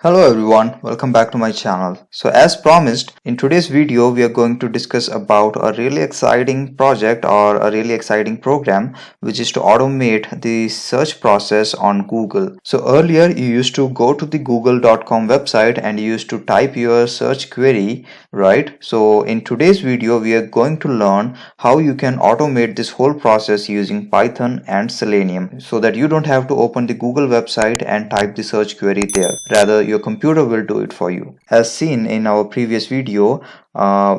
Hello everyone, welcome back to my channel. So as promised, in today's video we are going to discuss about a really exciting project or a really exciting program which is to automate the search process on Google. So earlier you used to go to the google.com website and you used to type your search query, right? So in today's video we are going to learn how you can automate this whole process using Python and Selenium so that you don't have to open the Google website and type the search query there. Rather, your computer will do it for you. As seen in our previous video,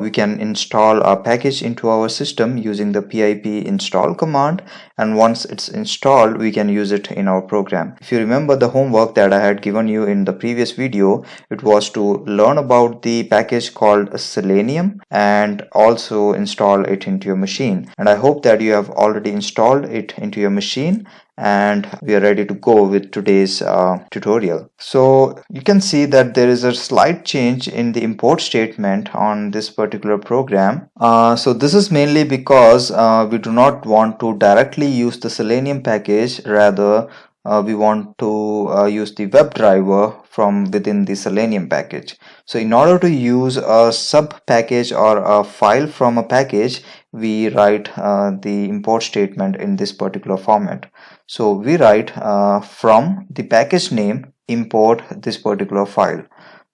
we can install a package into our system using the pip install command, and once it's installed we can use it in our program. If you remember the homework that I had given you in the previous video, it was to learn about the package called Selenium and also install it into your machine, and I hope that you have already installed it into your machine and we are ready to go with today's tutorial. So you can see that there is a slight change in the import statement on this particular program. So this is mainly because we do not want to directly use the Selenium package, rather we want to use the WebDriver from within the Selenium package. So in order to use a sub package or a file from a package, we write the import statement in this particular format. So we write from the package name import this particular file.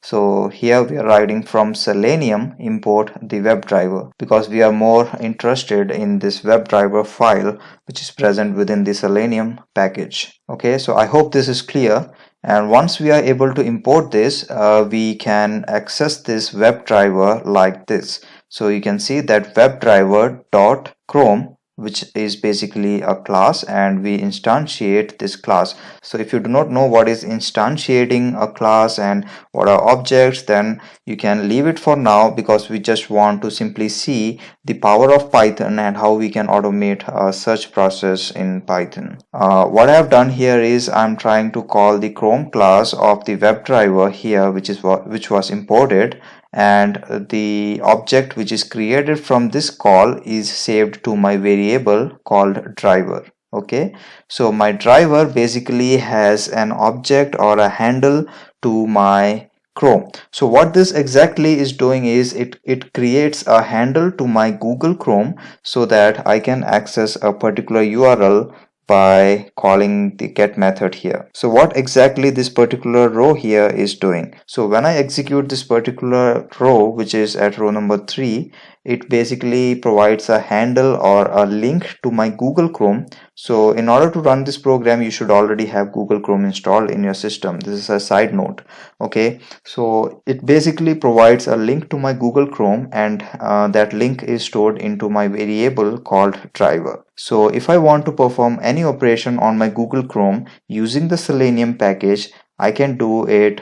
So here we are writing from Selenium import the WebDriver because we are more interested in this WebDriver file which is present within the Selenium package. Okay, so I hope this is clear, and once we are able to import this, we can access this WebDriver like this. So you can see that WebDriver.chrome, which is basically a class, and we instantiate this class. So if you do not know what is instantiating a class and what are objects, then you can leave it for now because we just want to simply see the power of Python and how we can automate a search process in Python. What I have done here is I'm trying to call the Chrome class of the WebDriver here, which was imported, and the object which is created from this call is saved to my variable called driver. Okay, so my driver basically has an object or a handle to my Chrome. So what this exactly is doing is it creates a handle to my Google Chrome so that I can access a particular URL by calling the get method here. So what exactly this particular row here is doing? So when I execute this particular row, which is at row number 3, it basically provides a handle or a link to my Google Chrome. So in order to run this program, you should already have Google Chrome installed in your system. This is a side note. Okay, so it basically provides a link to my Google Chrome, and that link is stored into my variable called driver. So if I want to perform any operation on my Google Chrome using the Selenium package, I can do it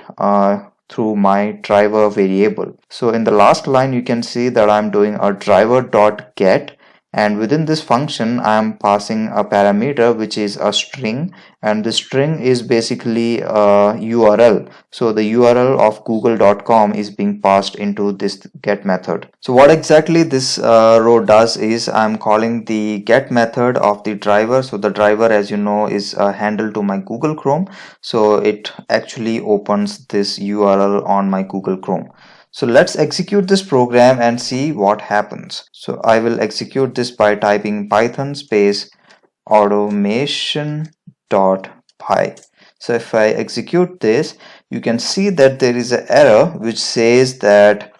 through my driver variable. So in the last line you can see that I'm doing a driver.get, and within this function I am passing a parameter which is a string, and the string is basically a URL. So the URL of google.com is being passed into this get method. So what exactly this row does is I'm calling the get method of the driver. So the driver, as you know, is a handle to my Google Chrome, so it actually opens this URL on my Google Chrome. So let's execute this program and see what happens. So I will execute this by typing python space automation.py. So if I execute this, you can see that there is an error which says that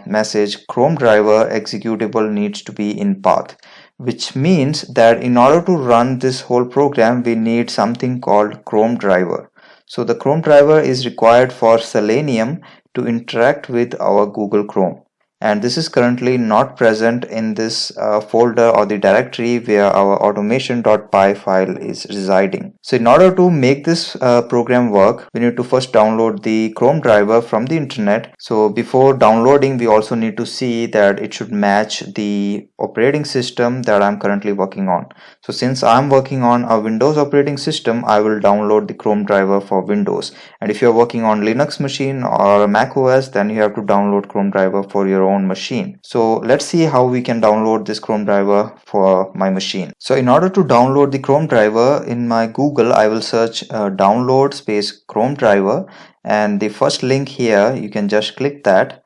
message Chrome driver executable needs to be in path, which means that in order to run this whole program we need something called Chrome driver. So the Chrome driver is required for Selenium to interact with our Google Chrome, and this is currently not present in this folder or the directory where our automation.py file is residing. So in order to make this program work, we need to first download the Chrome driver from the internet. So before downloading, we also need to see that it should match the operating system that I'm currently working on. So since I'm working on a Windows operating system, I will download the Chrome driver for Windows, and if you're working on Linux machine or Mac OS, then you have to download Chrome driver for your own machine. So let's see how we can download this Chrome driver for my machine. So in order to download the Chrome driver, in my Google I will search download space Chrome driver, and the first link here you can just click that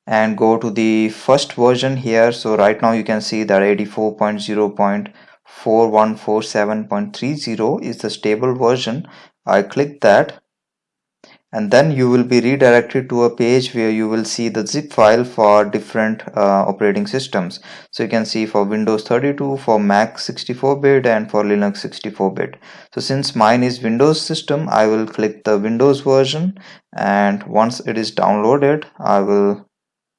and go to the first version here. So right now you can see that 84.0.4147.30 is the stable version. I click that, and then you will be redirected to a page where you will see the zip file for different operating systems. So you can see for Windows 32, for Mac 64-bit, and for Linux 64-bit. So since mine is Windows system, I will click the Windows version, and once it is downloaded, I will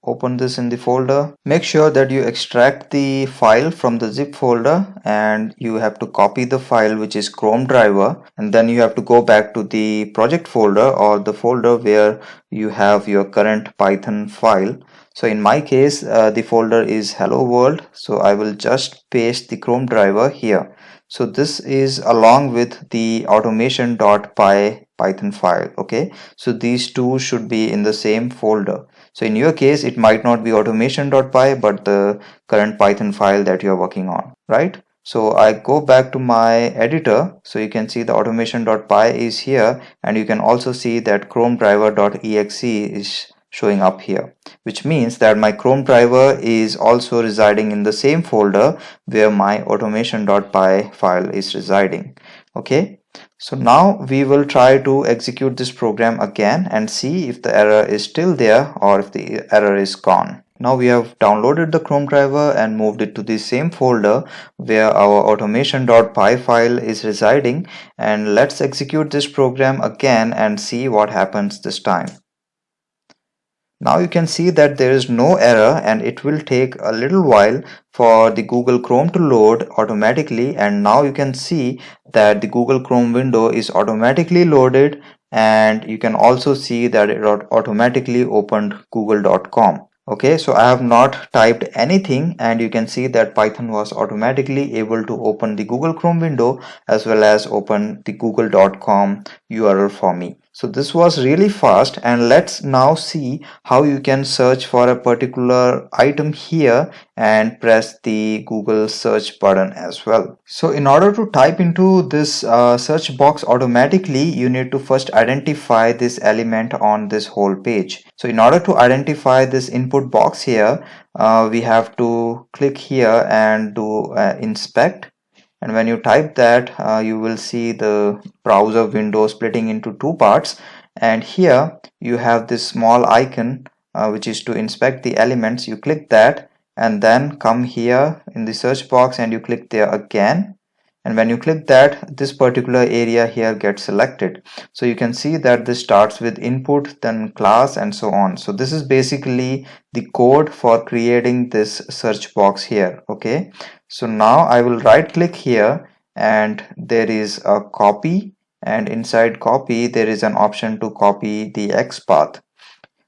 open this in the folder. Make sure that you extract the file from the zip folder, and you have to copy the file, which is Chrome driver, and then you have to go back to the project folder or the folder where you have your current Python file. So in my case the folder is hello world, so I will just paste the Chrome driver here. So this is along with the automation.py Python file. Okay, so these two should be in the same folder. So in your case, it might not be automation.py, but the current Python file that you're working on, right? So I go back to my editor. So you can see the automation.py is here, and you can also see that Chrome driver.exe is showing up here, which means that my Chrome driver is also residing in the same folder where my automation.py file is residing. Okay. So now we will try to execute this program again and see if the error is still there or if the error is gone. Now we have downloaded the Chrome driver and moved it to the same folder where our automation.py file is residing, and let's execute this program again and see what happens this time. Now you can see that there is no error, and it will take a little while for the Google Chrome to load automatically. And now you can see that the Google Chrome window is automatically loaded, and you can also see that it automatically opened google.com. Okay, so I have not typed anything, and you can see that Python was automatically able to open the Google Chrome window as well as open the google.com URL for me. So this was really fast, and let's now see how you can search for a particular item here and press the Google search button as well. So in order to type into this search box automatically, you need to first identify this element on this whole page. So in order to identify this input box here, we have to click here and do inspect. And when you type that, you will see the browser window splitting into two parts, and here you have this small icon which is to inspect the elements. You click that and then come here in the search box and you click there again, and when you click that, this particular area here gets selected. So you can see that this starts with input, then class, and so on. So this is basically the code for creating this search box here. Okay, so now I will right click here, and there is a copy, and inside copy there is an option to copy the XPath.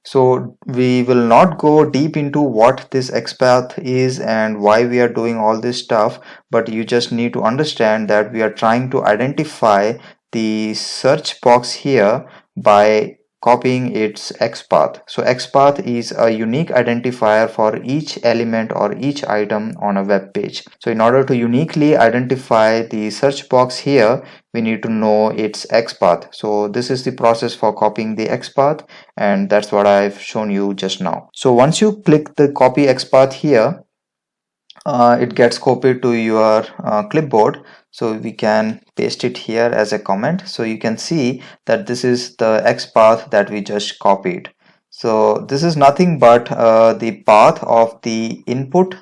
So we will not go deep into what this XPath is and why we are doing all this stuff, but you just need to understand that we are trying to identify the search box here by copying its XPath. So XPath is a unique identifier for each element or each item on a web page. So in order to uniquely identify the search box here, we need to know its XPath. So this is the process for copying the XPath, and that's what I've shown you just now. So once you click the copy XPath here, it gets copied to your clipboard. So we can paste it here as a comment. So you can see that this is the XPath that we just copied. So this is nothing but the path of the input,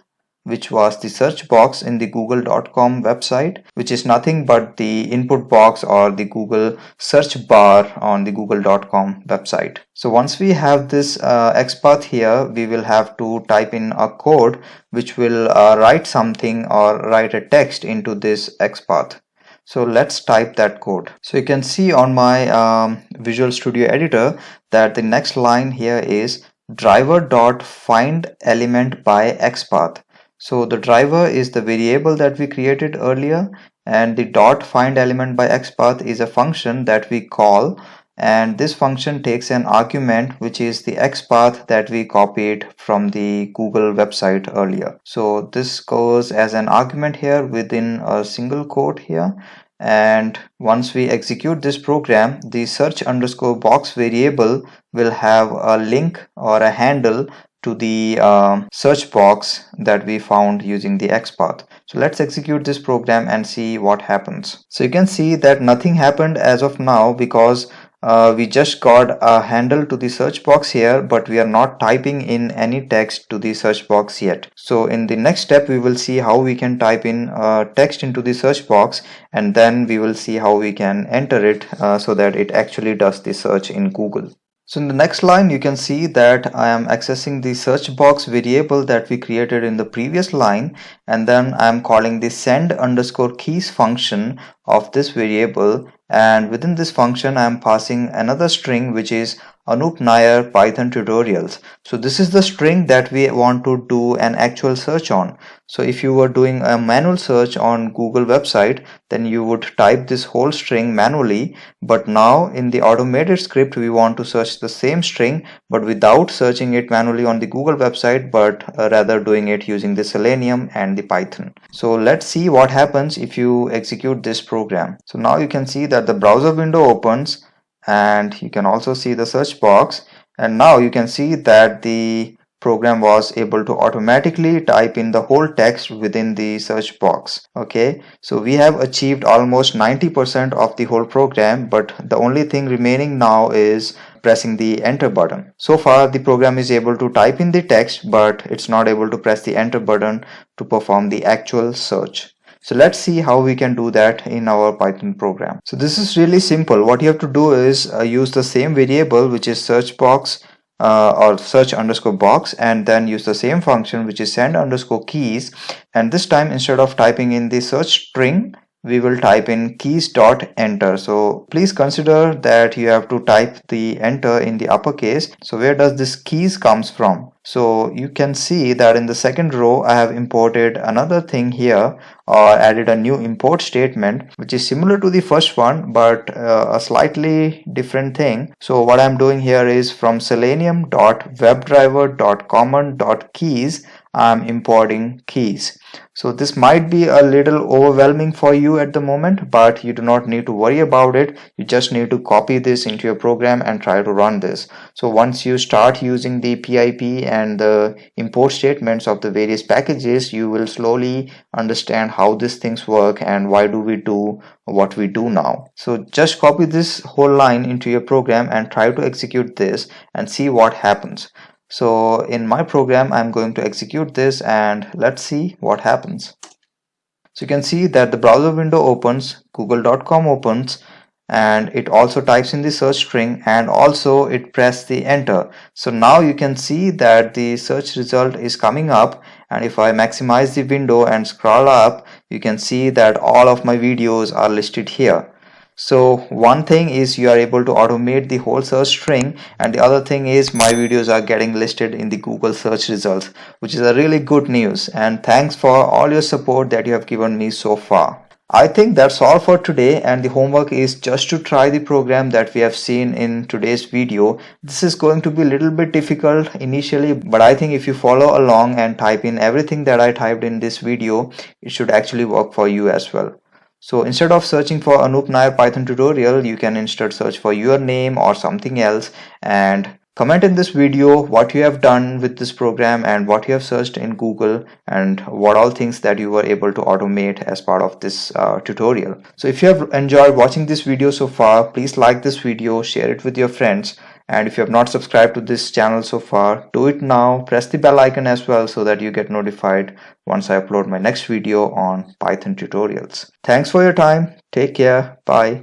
which was the search box in the google.com website, which is nothing but the input box or the Google search bar on the google.com website. So once we have this XPath here, we will have to type in a code which will write something or write a text into this XPath. So let's type that code. So you can see on my Visual Studio Editor that the next line here is driver.findElement by XPath. So the driver is the variable that we created earlier, and the dot find element by XPath is a function that we call and this function takes an argument which is the XPath that we copied from the Google website earlier. So this goes as an argument here within a single quote here, and once we execute this program, the search underscore box variable will have a link or a handle to the search box that we found using the XPath. So let's execute this program and see what happens. So you can see that nothing happened as of now because we just got a handle to the search box here, but we are not typing in any text to the search box yet. So in the next step, we will see how we can type in text into the search box, and then we will see how we can enter it so that it actually does the search in Google. So in the next line, you can see that I am accessing the search box variable that we created in the previous line, and then I am calling the send underscore keys function of this variable, and within this function I am passing another string which is Anup Nair Python tutorials. So this is the string that we want to do an actual search on. So if you were doing a manual search on Google website, then you would type this whole string manually, but now in the automated script we want to search the same string but without searching it manually on the Google website, but rather doing it using the Selenium and the Python. So let's see what happens if you execute this program. So now you can see that the browser window opens, and you can also see the search box, and now you can see that the program was able to automatically type in the whole text within the search box. Okay, so we have achieved almost 90% of the whole program, but the only thing remaining now is pressing the enter button. So far the program is able to type in the text, but it's not able to press the enter button to perform the actual search. So let's see how we can do that in our Python program. So this is really simple. What you have to do is use the same variable which is search box or search underscore box, and then use the same function which is send underscore keys, and this time instead of typing in the search string, we will type in keys dot enter. So please consider that you have to type the enter in the uppercase. So where does this keys comes from? So you can see that in the second row I have imported another thing here, or added a new import statement which is similar to the first one but a slightly different thing. So what I'm doing here is from selenium.webdriver.common.keys I'm importing keys. So this might be a little overwhelming for you at the moment, but you do not need to worry about it. You just need to copy this into your program and try to run this. So once you start using the PIP and the import statements of the various packages, you will slowly understand how these things work and why do we do what we do now. So just copy this whole line into your program and try to execute this and see what happens. So in my program, I'm going to execute this and let's see what happens. So you can see that the browser window opens, google.com opens, and it also types in the search string, and also it pressed the enter. So now you can see that the search result is coming up, and if I maximize the window and scroll up, you can see that all of my videos are listed here. So one thing is you are able to automate the whole search string, and the other thing is my videos are getting listed in the Google search results, which is a really good news, and thanks for all your support that you have given me so far. I think that's all for today, and the homework is just to try the program that we have seen in today's video. This is going to be a little bit difficult initially, but I think if you follow along and type in everything that I typed in this video, it should actually work for you as well. So instead of searching for Anup Nair Python tutorial, you can instead search for your name or something else, and comment in this video what you have done with this program and what you have searched in Google and what all things that you were able to automate as part of this tutorial. So if you have enjoyed watching this video so far, please like this video, share it with your friends, and if you have not subscribed to this channel so far, do it now. Press the bell icon as well so that you get notified once I upload my next video on Python tutorials. Thanks for your time. Take care. Bye.